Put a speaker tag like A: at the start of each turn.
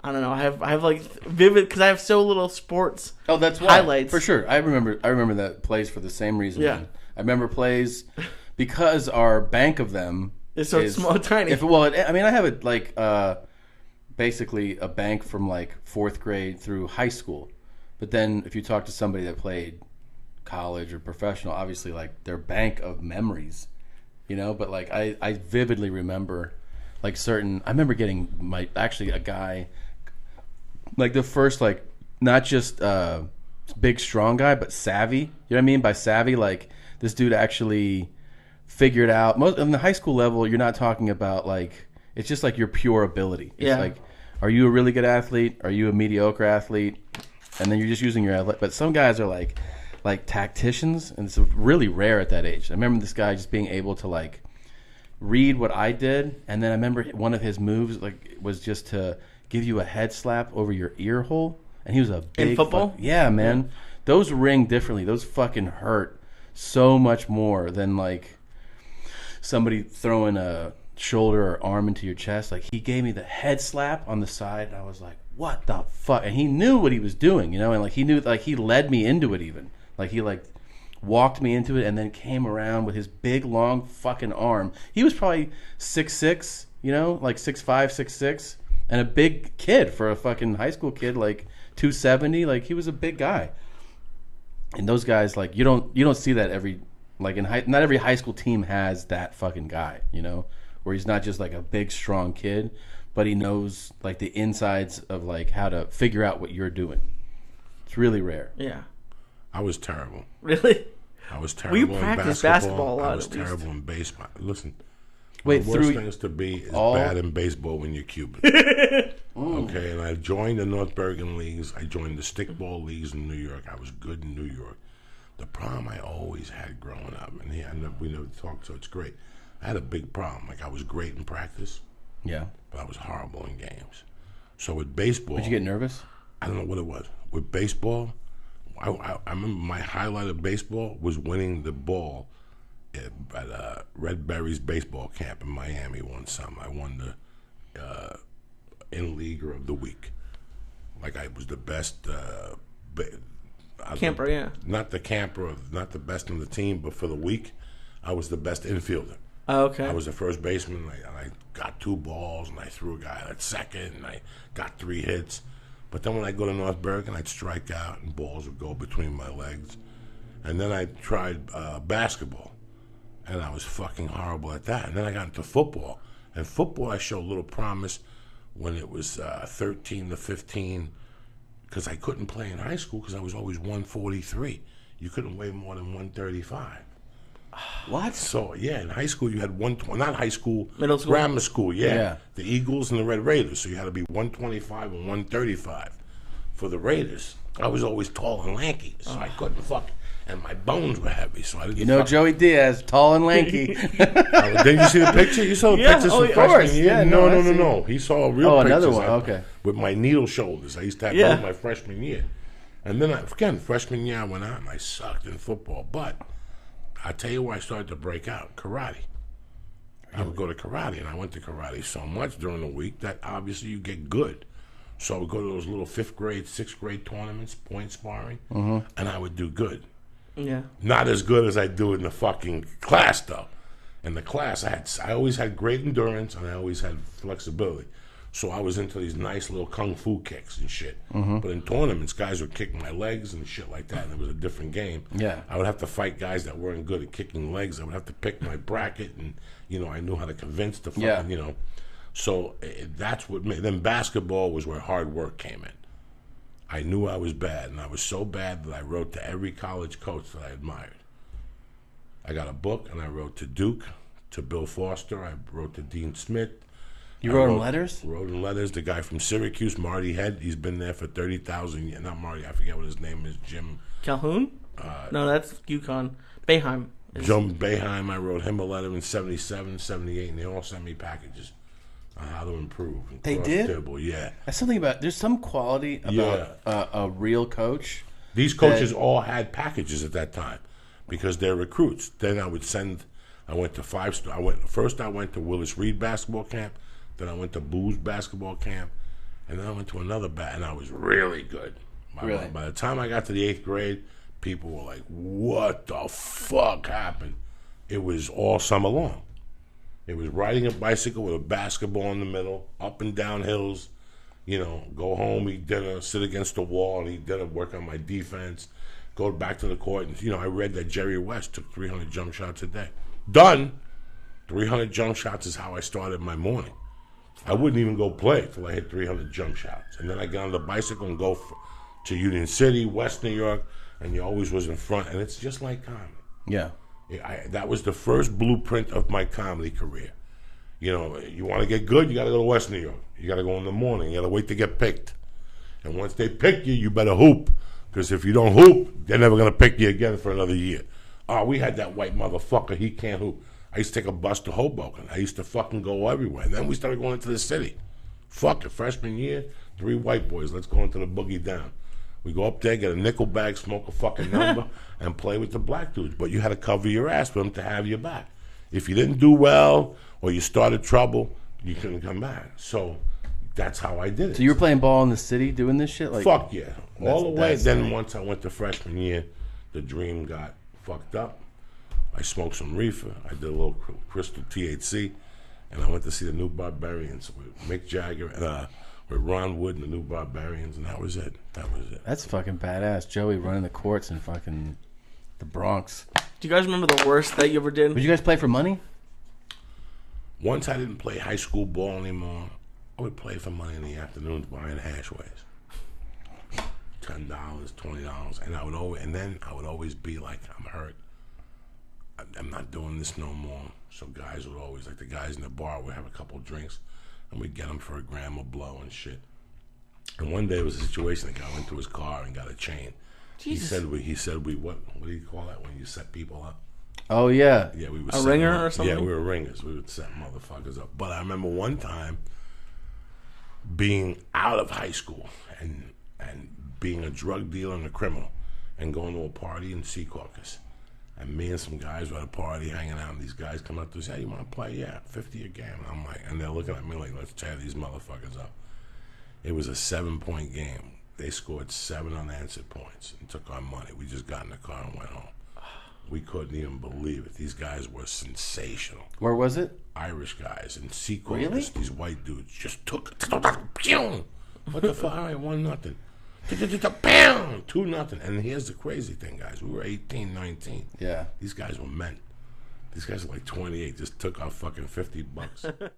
A: I don't know. I have like vivid because I have so little sports.
B: Oh, that's why.
A: Highlights
B: For sure. I remember that plays for the same reason.
A: Yeah.
B: Man. I remember plays because our bank of them
A: It's so small, tiny.
B: I have it like basically a bank from like 4th grade through high school. But then if you talk to somebody that played college or professional, obviously like their bank of memories, But like I vividly remember like certain. I remember getting a guy. Like the first, like, not just big, strong guy, but savvy. You know what I mean? By savvy, like, this dude actually figured out. On the high school level, you're not talking about, like, it's just, like, your pure ability. It's like, are you a really good athlete? Are you a mediocre athlete? And then you're just using your athletic. But some guys are, like tacticians, and it's really rare at that age. I remember this guy just being able to, like, read what I did, and then I remember one of his moves, like, was just to give you a head slap over your ear hole, and he was a big
A: in football.
B: Yeah, man, those ring differently. Those fucking hurt so much more than like somebody throwing a shoulder or arm into your chest. Like he gave me the head slap on the side, and I was like, "What the fuck?" And he knew what he was doing, and like he knew, like he led me into it. Even like he like walked me into it, and then came around with his big long fucking arm. He was probably 6'6", like 6'5", 6'6". And a big kid for a fucking high school kid, like 270, like he was a big guy. And those guys, like you don't see that not every high school team has that fucking guy, where he's not just like a big strong kid, but he knows like the insides of like how to figure out what you're doing. It's really rare.
A: Yeah.
C: I was terrible.
A: Really?
C: I was terrible.
A: Well, you practiced basketball a lot.
C: I was terrible in baseball. Listen.
B: Wait,
C: the worst things to be is bad in baseball when you're Cuban. Okay, and I joined the North Bergen leagues. I joined the stickball leagues in New York. I was good in New York. The problem I always had growing up, and we never talked, so it's great. I had a big problem. Like I was great in practice.
B: Yeah.
C: But I was horrible in games. So with baseball,
B: did you get nervous?
C: I don't know what it was. With baseball, I remember my highlight of baseball was winning the ball at Red Berry's baseball camp in Miami one summer. I won the in-leaguer of the week. Like I was the best
A: camper, yeah.
C: Not the camper, not the best on the team, but for the week, I was the best infielder.
A: Oh, okay.
C: I was the first baseman, and I got 2 balls, and I threw a guy at second, and I got 3 hits. But then when I go to North Bergen, I'd strike out, and balls would go between my legs. And then I tried basketball. And I was fucking horrible at that. And then I got into football. And football, I showed little promise when it was 13 to 15, because I couldn't play in high school because I was always 143. You couldn't weigh more than 135.
B: What?
C: So, yeah, in high school you had 120, not high school,
A: middle school?
C: Grammar school, yeah. The Eagles and the Red Raiders. So you had to be 125 and 135 for the Raiders. I was always tall and lanky, so I couldn't fucking. And my bones were heavy, so I didn't.
B: Joey Diaz, tall and lanky.
C: Didn't you see the picture? You saw the pictures from freshman year?
B: Yeah,
C: no. He saw real pictures.
B: Another one. Okay.
C: With my needle shoulders. I used to have those my freshman year. And then, freshman year I went out and I sucked in football. But I tell you where I started to break out, karate. I would go to karate, and I went to karate so much during the week that obviously you get good. So I would go to those little 5th grade, 6th grade tournaments, point sparring, and I would do good.
A: Yeah.
C: Not as good as I do in the fucking class, though. In the class, I always had great endurance, and I always had flexibility. So I was into these nice little kung fu kicks and shit. But in tournaments, guys would kick my legs and shit like that, and it was a different game.
B: Yeah.
C: I would have to fight guys that weren't good at kicking legs. I would have to pick my bracket, and, I knew how to convince the fucking, So that's what made. Then basketball was where hard work came in. I knew I was bad, and I was so bad that I wrote to every college coach that I admired. I got a book, and I wrote to Duke, to Bill Foster. I wrote to Dean Smith.
B: You wrote him letters?
C: Wrote him letters. The guy from Syracuse, Marty Head, he's been there for 30,000 years. Not Marty, I forget what his name is. Jim.
A: Calhoun? No, that's UConn. Boeheim.
C: Jim Boeheim, I wrote him a letter in 77, 78, and they all sent me packages on how to improve.
B: They did?
C: Table, yeah.
B: That's something about, there's some quality about a real coach.
C: These coaches all had packages at that time because they're recruits. Then I went to 5-star. I went to Willis Reed basketball camp. Then I went to Boo's basketball camp. And then I went to another bat, and I was really good. By the time I got to the 8th grade, people were like, what the fuck happened? It was all summer long. It was riding a bicycle with a basketball in the middle, up and down hills, go home, eat dinner, sit against the wall, and eat dinner, work on my defense, go back to the court. And, I read that Jerry West took 300 jump shots a day. Done. 300 jump shots is how I started my morning. I wouldn't even go play till I hit 300 jump shots. And then I get on the bicycle and go to Union City, West New York, and you always was in front. And it's just like comedy.
B: Yeah.
C: That was the first blueprint of my comedy career. You want to get good, you got to go to West New York. You got to go in the morning. You got to wait to get picked. And once they pick you, you better hoop. Because if you don't hoop, they're never going to pick you again for another year. Oh, we had that white motherfucker. He can't hoop. I used to take a bus to Hoboken. I used to fucking go everywhere. And then we started going into the city. Fuck it. Freshman year, 3 white boys. Let's go into the boogie down. We go up there, get a nickel bag, smoke a fucking number, and play with the black dudes. But you had to cover your ass for them to have your back. If you didn't do well or you started trouble, you couldn't come back. So that's how I did it.
B: So you were playing ball in the city doing this shit?
C: Fuck yeah. All the way. Then once I went to freshman year, the dream got fucked up. I smoked some reefer. I did a little crystal THC. And I went to see the New Barbarians with Mick Jagger and with Ron Wood and the New Barbarians, and that was it.
B: That's fucking badass. Joey running the courts in fucking the Bronx.
A: Do you guys remember the worst that you ever did?
B: Would you guys play for money?
C: Once I didn't play high school ball anymore. I would play for money in the afternoons buying hashways. $10, $20, and I would always be like, I'm hurt. I'm not doing this no more. So guys would always, like the guys in the bar, would have a couple drinks, and we'd get them for $1 a blow and shit. And one day it was a situation. The guy went to his car and got a chain.
A: Jesus.
C: He said we what do you call that when you set people up?
B: Oh yeah.
C: Yeah, we were
A: a ringer or something.
C: Yeah, we were ringers. We would set motherfuckers up. But I remember one time being out of high school and being a drug dealer and a criminal and going to a party in Secaucus. And me and some guys were at a party hanging out, and these guys come up to us, hey, you want to play? Yeah, 50 a game. And I'm like, and they're looking at me like, let's tear these motherfuckers up. It was a 7-point game. They scored 7 unanswered points and took our money. We just got in the car and went home. We couldn't even believe it. These guys were sensational.
B: Where was it?
C: Irish guys in Secaucus.
B: Really?
C: These white dudes just took it. What the fuck? All right, 1-0. 2-0. And here's the crazy thing, guys. We were 18, 19.
B: Yeah.
C: These guys were men. These guys are like 28. Just took our fucking $50.